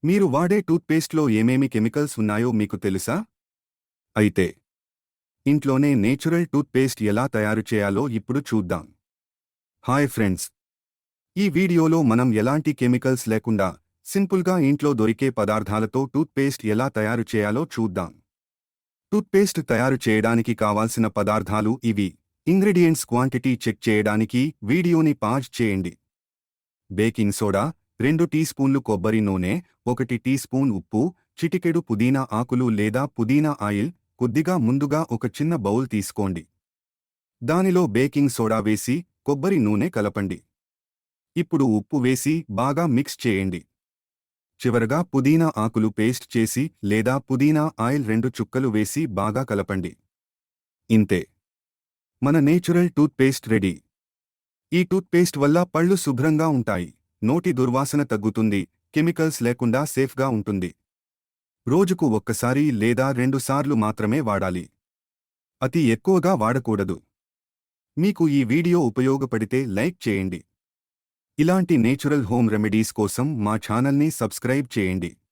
మీరు వాడే టూత్పేస్ట్లో ఏమేమి కెమికల్స్ ఉన్నాయో మీకు తెలుసా? అయితే ఇంట్లోనే నేచురల్ టూత్పేస్ట్ ఎలా తయారు చేయాలో ఇప్పుడు చూద్దాం. హాయ్ ఫ్రెండ్స్, ఈ వీడియోలో మనం ఎలాంటి కెమికల్స్ లేకుండా సింపుల్గా ఇంట్లో దొరికే పదార్థాలతో టూత్పేస్ట్ ఎలా తయారు చేయాలో చూద్దాం. టూత్పేస్ట్ తయారు చేయడానికి కావాల్సిన పదార్థాలు ఇవి. ఇంగ్రీడియంట్స్ క్వాంటిటీ చెక్ చేయడానికి వీడియోని పాజ్ చేయండి. బేకింగ్ సోడా 2 టీ స్పూన్లు, కొబ్బరి నూనె 1 టీ స్పూన్, ఉప్పు, చిటికెడు పుదీనా ఆకులు లేదా పుదీనా ఆయిల్. కొద్దిగా ముందుగా ఒక చిన్న బౌల్ తీసుకోండి. దానిలో బేకింగ్ సోడా వేసి కొబ్బరి నూనె కలపండి. ఇప్పుడు ఉప్పు వేసి బాగా మిక్స్ చేయండి. చివరగా పుదీనా ఆకులు పేస్ట్ చేసి లేదా పుదీనా ఆయిల్ 2 చుక్కలు వేసి బాగా కలపండి. ఇంతే, మన నేచురల్ టూత్పేస్ట్ రెడీ. ఈ టూత్పేస్ట్ వల్ల పళ్ళు శుభ్రంగా ఉంటాయి, నోటి దుర్వాసన తగ్గుతుంది, కెమికల్స్ లేకుండా సేఫ్గా ఉంటుంది. రోజుకు ఒక్కసారి లేదా 2 సార్లు మాత్రమే వాడాలి. అతి ఎక్కువగా వాడకూడదు. మీకు ఈ వీడియో ఉపయోగపడితే లైక్ చేయండి. ఇలాంటి నేచురల్ హోమ్ రెమెడీస్ కోసం మా ఛానల్ని సబ్స్క్రైబ్ చేయండి.